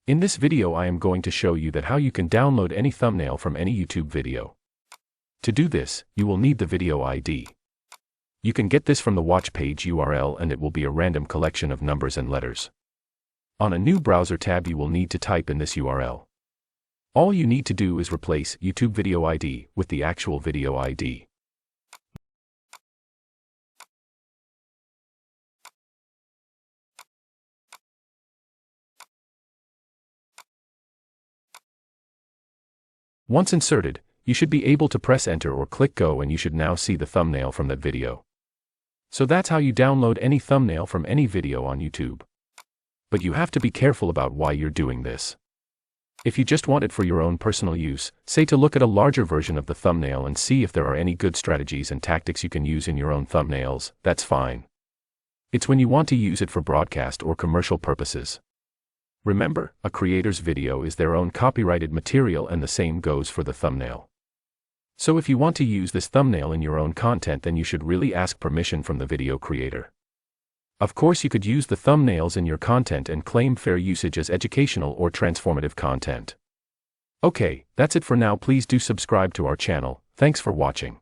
In this video I am going to show you that how you can download any thumbnail from any YouTube video. To do this, you will need the video ID. You can get this from the watch page URL and it will be a random collection of numbers and letters. On a new browser tab you will need to type in this URL. All you need to do is replace YouTube video ID with the actual video ID. Once inserted, you should be able to press enter or click go and you should now see the thumbnail from that video. So that's how you download any thumbnail from any video on YouTube. But you have to be careful about why you're doing this. If you just want it for your own personal use, say to look at a larger version of the thumbnail and see if there are any good strategies and tactics you can use in your own thumbnails, that's fine. It's when you want to use it for broadcast or commercial purposes. Remember, a creator's video is their own copyrighted material and the same goes for the thumbnail. So if you want to use this thumbnail in your own content, then you should really ask permission from the video creator. Of course, you could use the thumbnails in your content and claim fair usage as educational or transformative content. Okay, that's it for now. Please do subscribe to our channel. Thanks for watching.